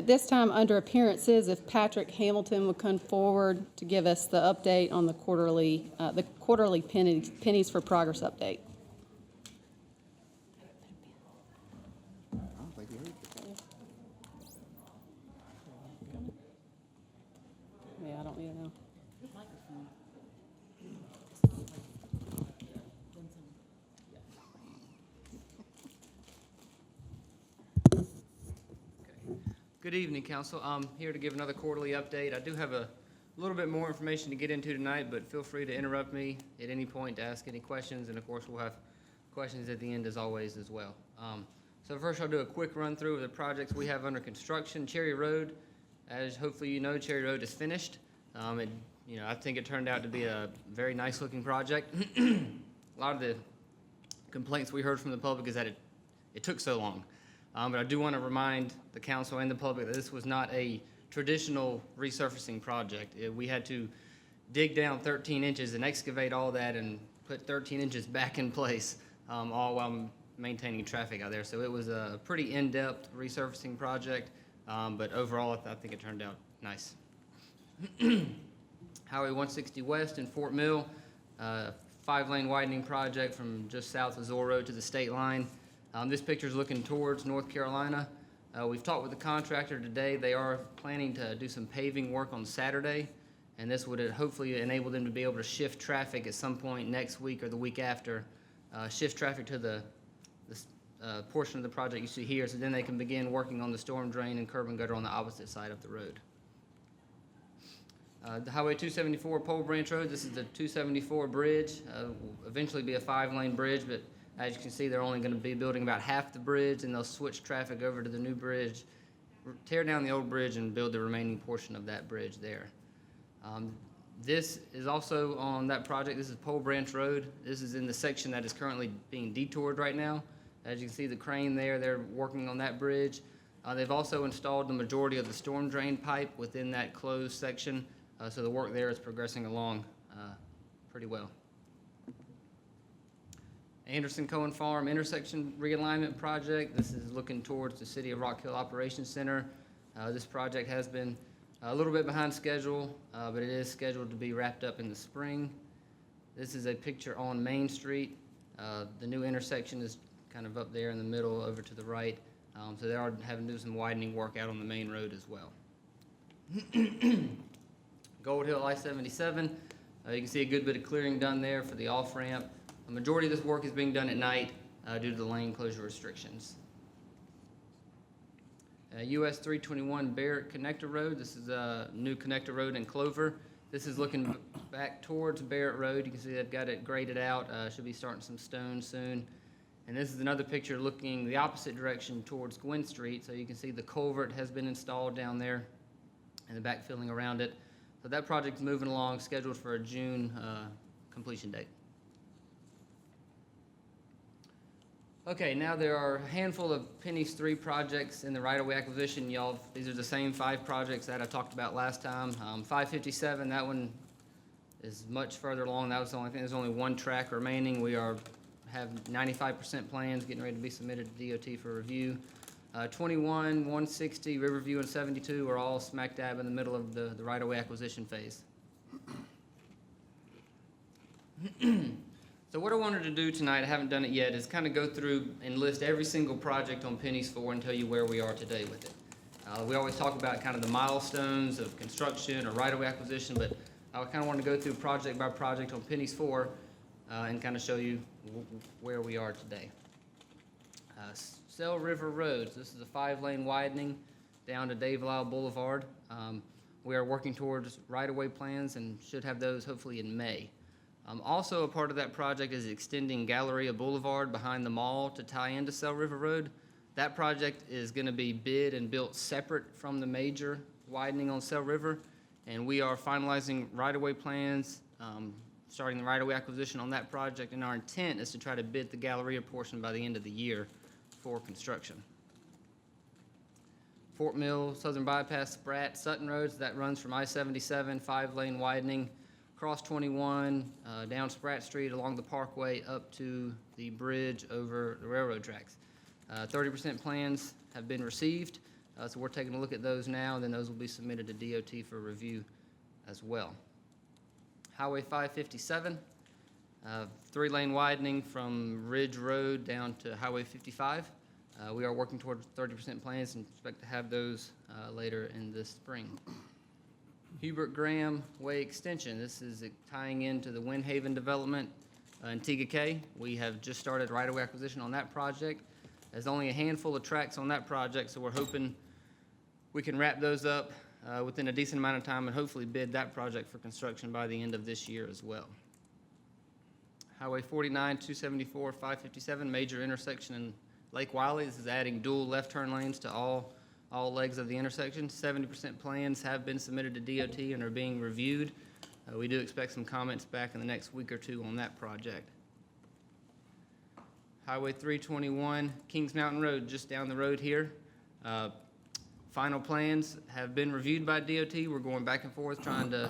At this time, under appearances, if Patrick Hamilton would come forward to give us the update on the quarterly pennies for progress update. I don't think he heard you. Yeah, I don't even know. Good evening, Council. I'm here to give another quarterly update. I do have a little bit more information to get into tonight, but feel free to interrupt me at any point to ask any questions, and of course, we'll have questions at the end as always as well. So first, I'll do a quick run through of the projects we have under construction. Cherry Road, as hopefully you know, Cherry Road is finished. I think it turned out to be a very nice looking project. A lot of the complaints we heard from the public is that it took so long. But I do want to remind the council and the public that this was not a traditional resurfacing project. We had to dig down 13 inches and excavate all that and put 13 inches back in place, all while maintaining traffic out there. So it was a pretty in-depth resurfacing project, but overall I think it turned out nice. Highway 160 West in Fort Mill, 5-lane widening project from just south of Zoll Road to the state line. This picture is looking towards North Carolina. We've talked with the contractor today. They are planning to do some paving work on Saturday, and this would hopefully enable them to be able to shift traffic at some point next week or the week after, shift traffic to the portion of the project you see here, so then they can begin working on the storm drain and curb and gutter on the opposite side of the road. The Highway 274 Pole Branch Road, this is the 274 bridge. Will eventually be a 5-lane bridge, but as you can see, they're only going to be building about half the bridge, and they'll switch traffic over to the new bridge, tear down the old bridge, and build the remaining portion of that bridge there. This is also on that project. This is Pole Branch Road. This is in the section that is currently being detoured right now. As you can see the crane there, they're working on that bridge. They've also installed the majority of the storm drain pipe within that closed section, so the work there is progressing along pretty well. Anderson Cohen Farm intersection realignment project. This is looking towards the City of Rock Hill Operations Center. This project has been a little bit behind schedule, but it is scheduled to be wrapped up in the spring. This is a picture on Main Street. The new intersection is kind of up there in the middle over to the right. So they are having to do some widening work out on the main road as well. Gold Hill I-77. You can see a good bit of clearing done there for the off-ramp. The majority of this work is being done at night due to the lane closure restrictions. US 321 Barrett Connector Road. This is a new connector road in Clover. This is looking back towards Barrett Road. You can see they've got it graded out. Should be starting some stone soon. And this is another picture looking the opposite direction towards Gwynn Street. So you can see the culvert has been installed down there and the backfilling around it. So that project is moving along, scheduled for a June completion date. Okay, now there are a handful of Pennies 3 projects in the right-of-way acquisition. These are the same 5 projects that I talked about last time. 557, that one is much further along. That was the only thing. There's only one track remaining. We have 95% plans getting ready to be submitted to DOT for review. 21, 160, Riverview, and 72 are all smack dab in the middle of the right-of-way acquisition phase. So what I wanted to do tonight, I haven't done it yet, is kind of go through and list every single project on Pennies 4 and tell you where we are today with it. We always talk about kind of the milestones of construction or right-of-way acquisition, but I kind of want to go through project by project on Pennies 4 and kind of show you where we are today. Cell River Roads. This is a 5-lane widening down to Dave Lyle Boulevard. We are working towards right-of-way plans and should have those hopefully in May. Also a part of that project is extending Galleria Boulevard behind the mall to tie into Cell River Road. That project is going to be bid and built separate from the major widening on Cell River, and we are finalizing right-of-way plans, starting the right-of-way acquisition on that project, and our intent is to try to bid the Galleria portion by the end of the year for construction. Fort Mill, Southern Bypass, Spratt, Sutton Roads, that runs from I-77, 5-lane widening, across 21, down Spratt Street, along the Parkway, up to the bridge over the railroad tracks. 30% plans have been received. So we're taking a look at those now, and then those will be submitted to DOT for review as well. Highway 557, 3-lane widening from Ridge Road down to Highway 55. We are working toward 30% plans and expect to have those later in this spring. Hubert Graham Way Extension. This is tying into the Windhaven development in Tega. We have just started right-of-way acquisition on that project. There's only a handful of tracks on that project, so we're hoping we can wrap those up within a decent amount of time and hopefully bid that project for construction by the end of this year as well. Highway 49, 274, 557, major intersection in Lake Wylie. This is adding dual left turn lanes to all legs of the intersection. 70% plans have been submitted to DOT and are being reviewed. We do expect some comments back in the next week or two on that project. Highway 321, Kings Mountain Road, just down the road here. Final plans have been reviewed by DOT. We're going back and forth trying to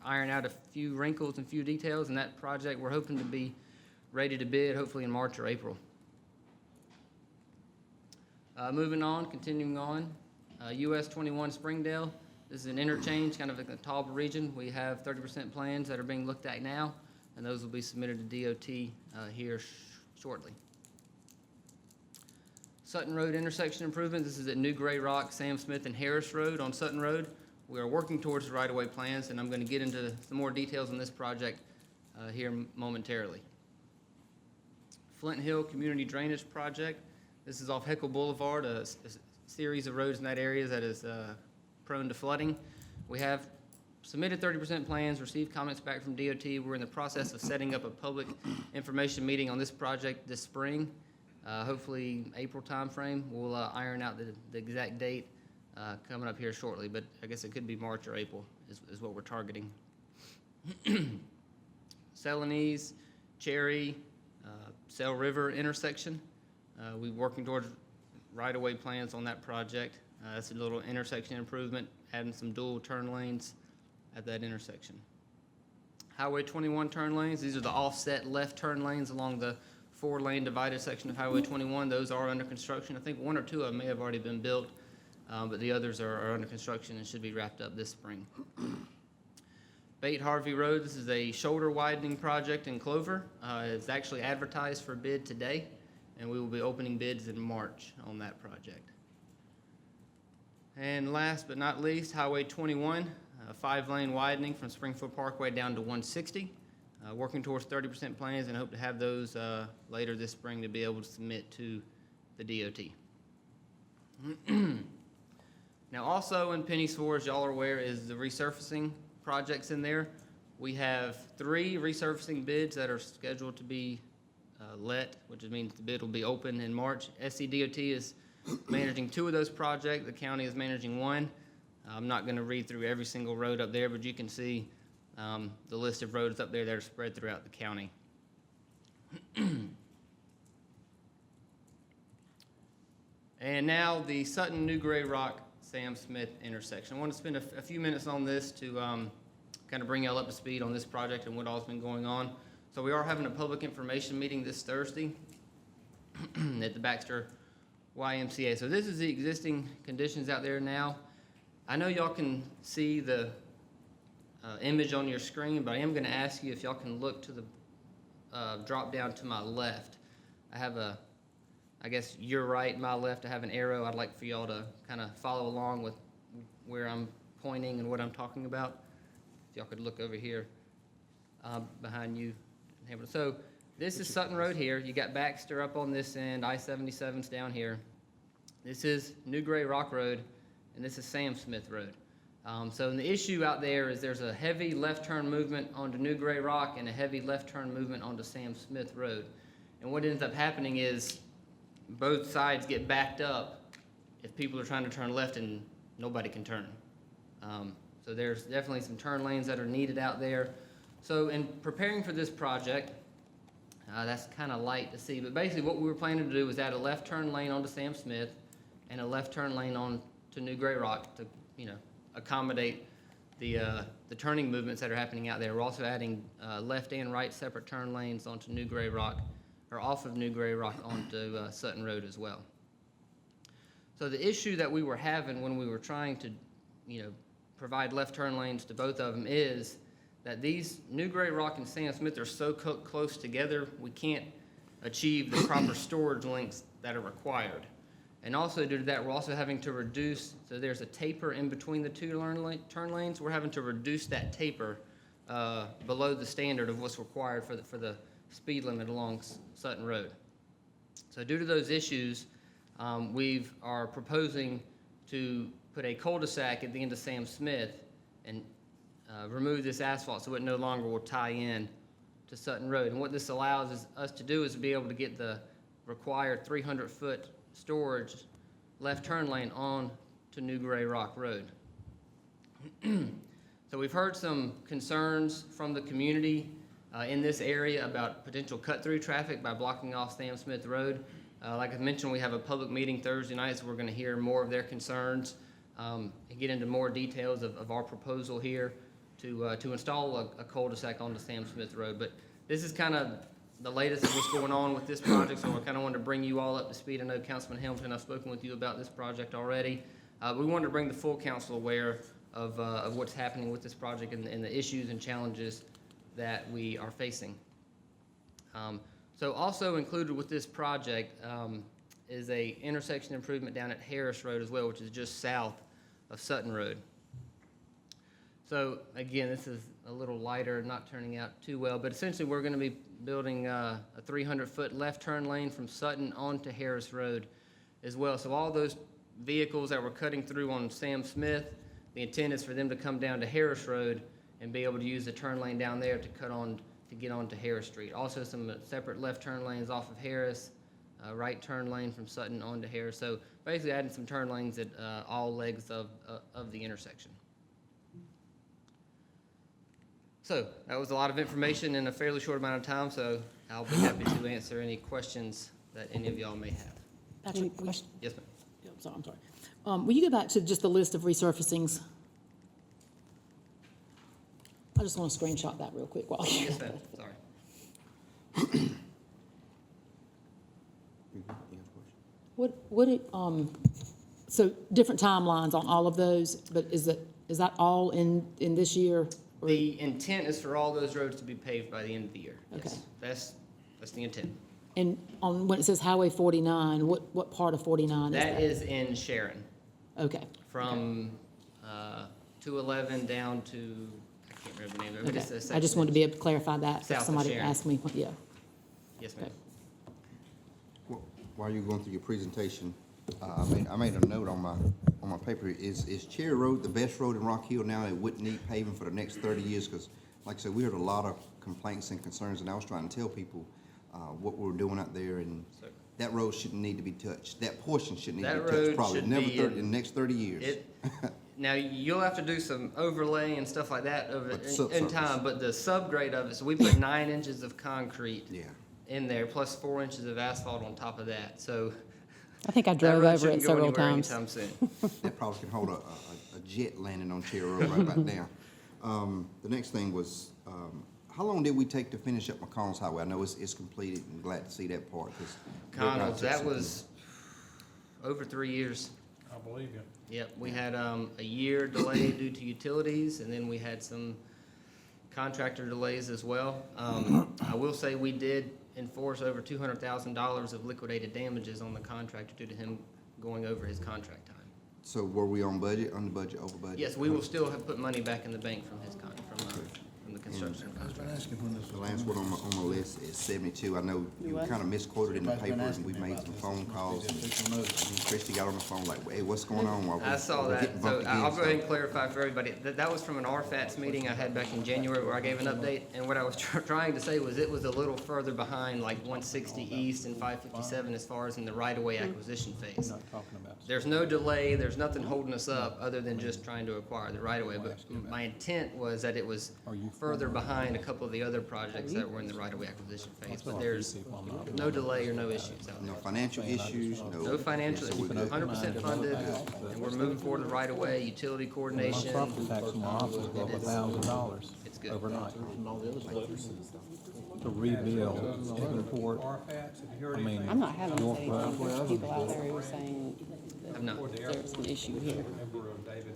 iron out a few wrinkles and few details in that project. We're hoping to be ready to bid hopefully in March or April. Moving on, continuing on, US 21 Springdale. This is an interchange, kind of in the Talbot region. We have 30% plans that are being looked at now, and those will be submitted to DOT here shortly. Sutton Road intersection improvement. This is at New Gray Rock, Sam Smith, and Harris Road on Sutton Road. We are working towards the right-of-way plans, and I'm going to get into some more details on this project here momentarily. Flint Hill Community Drainage Project. This is off Heckle Boulevard, a series of roads in that area that is prone to flooding. We have submitted 30% plans, received comments back from DOT. We're in the process of setting up a public information meeting on this project this spring. Hopefully April timeframe. We'll iron out the exact date coming up here shortly, but I guess it could be March or April is what we're targeting. Celanese, Cherry, Cell River intersection. We're working towards right-of-way plans on that project. That's a little intersection improvement, adding some dual turn lanes at that intersection. Highway 21 turn lanes. These are the offset left turn lanes along the 4-lane divided section of Highway 21. Those are under construction. I think 1 or 2 of them may have already been built, but the others are under construction and should be wrapped up this spring. Harvey Road. This is a shoulder widening project in Clover. It's actually advertised for bid today, and we will be opening bids in March on that project. And last but not least, Highway 21, a 5-lane widening from Springfield Parkway down to 160. Working towards 30% plans and hope to have those later this spring to be able to submit to the DOT. Now also in Pennies 4, as y'all are aware, is the resurfacing projects in there. We have 3 resurfacing bids that are scheduled to be let, which means the bid will be open in March. SCDOT is managing 2 of those projects. The county is managing 1. I'm not going to read through every single road up there, but you can see the list of roads up there that are spread throughout the county. And now the Sutton New Gray Rock Sam Smith intersection. I want to spend a few minutes on this to kind of bring y'all up to speed on this project and what all's been going on. So we are having a public information meeting this Thursday at the Baxter YMCA. So this is the existing conditions out there now. I know y'all can see the image on your screen, but I am going to ask you if y'all can look to the drop down to my left. I have I guess your right, my left, I have an arrow. I'd like for y'all to kind of follow along with where I'm pointing and what I'm talking about. If y'all could look over here behind you. So this is Sutton Road here. You got Baxter up on this end, I-77's down here. This is New Gray Rock Road, and this is Sam Smith Road. So the issue out there is there's a heavy left turn movement onto New Gray Rock and a heavy left turn movement onto Sam Smith Road. And what ends up happening is both sides get backed up if people are trying to turn left and nobody can turn. So there's definitely some turn lanes that are needed out there. So in preparing for this project, that's kind of light to see, but basically what we were planning to do was add a left turn lane onto Sam Smith and a left turn lane on to New Gray Rock to, accommodate the turning movements that are happening out there. We're also adding left and right separate turn lanes onto New Gray Rock, or off of New Gray Rock onto Sutton Road as well. So the issue that we were having when we were trying to, provide left turn lanes to both of them is that these New Gray Rock and Sam Smith are so close together, we can't achieve the proper storage lengths that are required. And also due to that, we're also having to reduce, so there's a taper in between the two turn lanes. We're having to reduce that taper below the standard of what's required for the speed limit along Sutton Road. So due to those issues, we are proposing to put a cul-de-sac at the end of Sam Smith and remove this asphalt so it no longer will tie in to Sutton Road. And what this allows us to do is to be able to get the required 300-foot storage left turn lane on to New Gray Rock Road. So we've heard some concerns from the community in this area about potential cut-through traffic by blocking off Sam Smith Road. Like I mentioned, we have a public meeting Thursday night, so we're going to hear more of their concerns and get into more details of our proposal here to install a cul-de-sac onto Sam Smith Road. But this is kind of the latest of what's going on with this project, so I kind of wanted to bring you all up to speed. I know Councilman Hamilton, I've spoken with you about this project already. We wanted to bring the full council aware of what's happening with this project and the issues and challenges that we are facing. So also included with this project is a intersection improvement down at Harris Road as well, which is just south of Sutton Road. So again, this is a little lighter, not turning out too well, but essentially we're going to be building a 300-foot left turn lane from Sutton onto Harris Road as well. So all those vehicles that were cutting through on Sam Smith, the intent is for them to come down to Harris Road and be able to use the turn lane down there to get onto Harris Street. Also some separate left turn lanes off of Harris, right turn lane from Sutton onto Harris. So basically adding some turn lanes at all legs of the intersection. So that was a lot of information in a fairly short amount of time, so I'll be happy to answer any questions that any of y'all may have. Patrick, question? Yes, ma'am. Yeah, I'm sorry. Will you go back to just the list of resurfacings? I just want to screenshot that real quick while you. Yes, ma'am. Sorry. You have a question? So different timelines on all of those, but is that all in this year? Or- The intent is for all those roads to be paved by the end of the year. Yes. Okay. That's the intent. And on, when it says Highway 49, what part of 49 is that? That is in Sharon, Okay. from 211 down to, I can't remember the name of it. but it's a Okay. I section just wanted to be able to clarify that South if of somebody Sharon. asked me, yeah. Yes, ma'am. Okay. Well, while you're going through your presentation, I made a note on my paper. Is Cherry Road the best road in Rock Hill now? It wouldn't need paving for the next 30 years? Because, like I said, we heard a lot of complaints and concerns, and I was trying to tell people what we were doing out there, and So- that road shouldn't need to be touched. That portion shouldn't need That to be road touched. Probably should never be 30, in the next 30 years. Now, you'll have to do some overlay and stuff like that But in subsurface. time, but the subgrade of it, so we put 9 inches of concrete Yeah. in there, plus 4 inches of asphalt on top of that, so. I think I that drove road over shouldn't it go several anywhere times. anytime soon. That probably can hold a jet landing on Cherry Road right about now. The next thing was, how long did we take to finish up McConnell's Highway? I know it's completed, and glad to see that part. Connell's, that was over 3 years. I believe you. Yep, we had a year delay due to utilities, and then we had some contractor delays as well. I will say we did enforce over $200,000 of liquidated damages on the contractor due to him going over his contract time. So were we on budget, under budget, over budget? Yes, we will still have put money back in the bank from his from the construction contract. The last one on my list is 72. I know you kind of misquoted in the paper, and we made some phone calls. And Christie got on the phone like, hey, what's going on? While I saw we're that, getting so bumped I'll again, go ahead and clarify for everybody, that was from an RFATS meeting I had back in January where I gave an update, and what I was trying to say was it was a little further behind, like 160 East and 557 as far as in the right-of-way acquisition phase. There's no delay, there's nothing holding us up other than just trying to acquire the right-of-way, but my intent was that it was further behind a couple of the other projects that were in the right-of-way acquisition phase, but there's no delay or no issues out No there. financial issues, No financial, so we're good. 100% funded, and we're moving forward the right away, utility coordination. Property tax in my office was up $1,000 It's good. overnight. To rebuild Chicken Port, I mean, I'm not having the same Northwest. thing. There's people out there who are saying Have not. There's an issue here.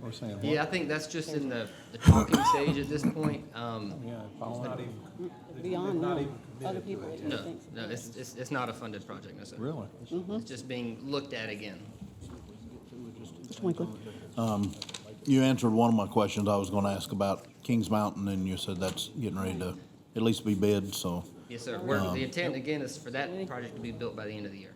We're saying what? Yeah, I think that's just in the talking stage at this point. Yeah, Paul, not even, Beyond knowing other people that you No, think. no, it's not a funded project, no, sir. really? It's just being looked at again. Mr. Winkler? You answered one of my questions I was gonna ask about Kings Mountain, and you said that's getting ready to at least be bid, so. Yes, sir. The intent, again, is for that project to be built by the end of the year.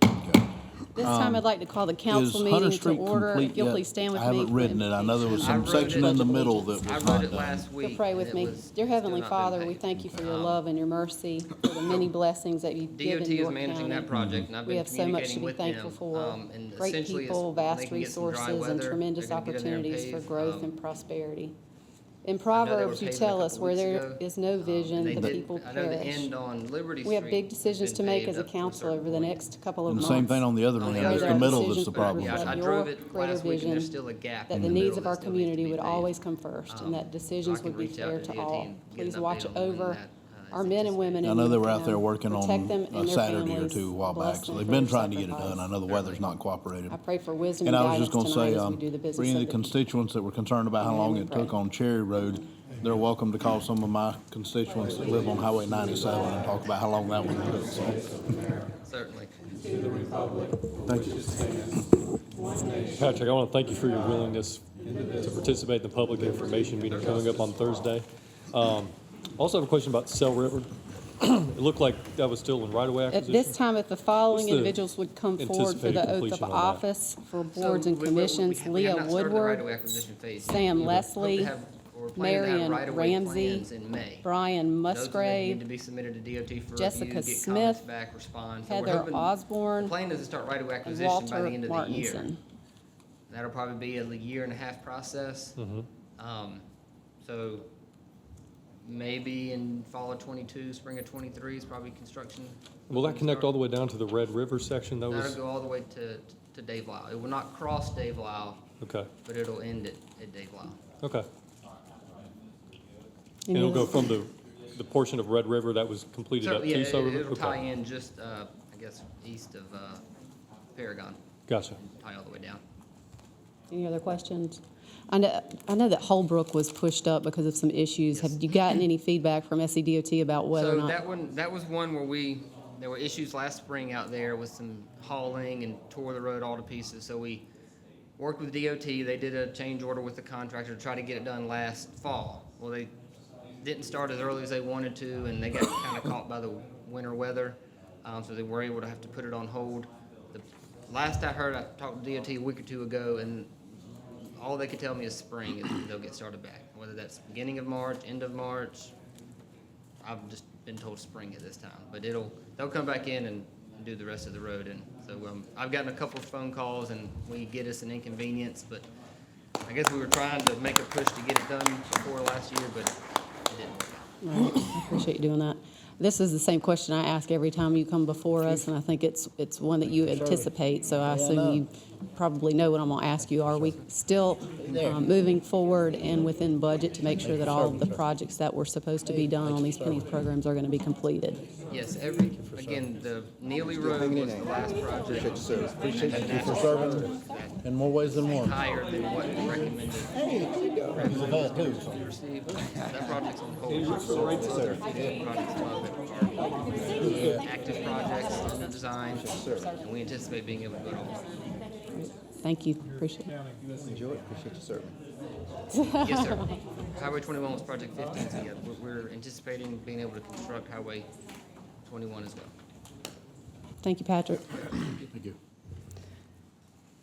This time I'd like to call the council Is Hunter meeting to Street order. complete If you'll yet? please stand with me. I haven't written it. I know there was I some wrote section it. in the middle that I was wrote not it done. last week. You'll pray and with it me. was Dear Heavenly still not been Father, we paid. thank you for your love and your mercy, for the many blessings that you've given DOT your is managing that county. project, and I've We been have so much to communicating be with thankful them. for. And Great essentially, people, when they vast can get some dry resources, weather, and tremendous they're gonna get in there and opportunities for pave. growth and prosperity. In I know they were Proverbs, you paving a tell us couple where weeks there ago. is no vision, They the did- people I know the perish. end on Liberty Street. We have big has decisions been to make paved as a up to council certain over the point. next couple of And the months. same thing on the other On end, the it's other the end, middle decisions that's the would problem. Yeah, I reflect drove your it greater last week, and there's vision, still a gap that in the the needs middle of that our still needs to community be would paved. always come first, and that decisions I can would be reach out fair to to DOT all. and get an Please watch update on when over that, our is men and women I in know they your were out there town. working on Protect them and a their Saturday or families. two a while Bless back, so them they've for been their trying to get it sacrifice. done. I know the weather's not cooperating. I pray for wisdom And and I was guidance just gonna tonight say, as we do the for business any of of the the. constituents that were concerned about how long it took on Cherry Road, they're welcome to call some of my constituents that live on Highway 97 and talk about how long that one took, so. Certainly. Thank you. Patrick, I want to thank you for your willingness to participate in the public information meeting coming up on Thursday. Also have a question about Cell River. It looked like that was still in right-of-way At acquisition. this time, if the following What's the individuals would come forward for the anticipated oath of completion on that? office for boards and So we commissions, have Leah not started the Woodward, right-of-way acquisition phase yet. Sam We hope to Leslie, have- we're planning to have Marion right-of-way Ramsey, plans in May. Brian Those will need Musgrave, to be submitted to DOT for Jessica review, get comments Smith, back, respond. So we're Heather hoping- The Osborne, plan is to start right-of-way and acquisition by Walter the end of the year. Martinson. That'll probably be a year and a half process. So maybe in fall of '22, spring of '23 is probably construction. Will that connect all the way down to the Red River section? That That'll was, go all the way to Dave Lyle. It will not cross Dave Lyle, okay, but it'll end at Dave Lyle. okay. And it'll go from the portion of Red River that was completed So, up yeah, to Cell River? it'll tie Okay, in just, I guess, east of Paragon, gotcha. tie all the way down. Any other questions? I know that Holbrook was pushed up because of some issues. Have you gotten any feedback from SCDOT about whether or So not? that was one where there were issues last spring out there with some hauling and tore the road all to pieces. So we worked with DOT. They did a change order with the contractor to try to get it done last fall. Well, they didn't start as early as they wanted to, and they got kind of caught by the winter weather. So they were able to have to put it on hold. The last I heard, I talked to DOT a week or two ago, and all they could tell me is spring is they'll get started back. Whether that's beginning of March, end of March, I've just been told spring at this time. But they'll come back in and do the rest of the road. And so I've gotten a couple of phone calls, and we get us an inconvenience. But I guess we were trying to make a push to get it done before last year, but it didn't work out. Right, I appreciate you doing that. This is the same question I ask every time you come before us, and I think it's one that you anticipate, so I assume you probably know what I'm gonna ask you. Are we still moving forward and within budget to make sure that all of the projects that were supposed to be done on these Pennies programs are gonna be completed? Yes, again, the Neely Road was the last project. Appreciate you for serving in more ways than one. Higher than what was recommended. He's a vet too. Received. That project's on hold. Projects above it are active projects under design, and we anticipate being able to do it all. Thank you, appreciate it. Enjoy it, appreciate you serving. Yes, sir. Highway 21 was project 15, so yeah, we're anticipating being able to construct Highway 21 as well. Thank you, Patrick. Thank you.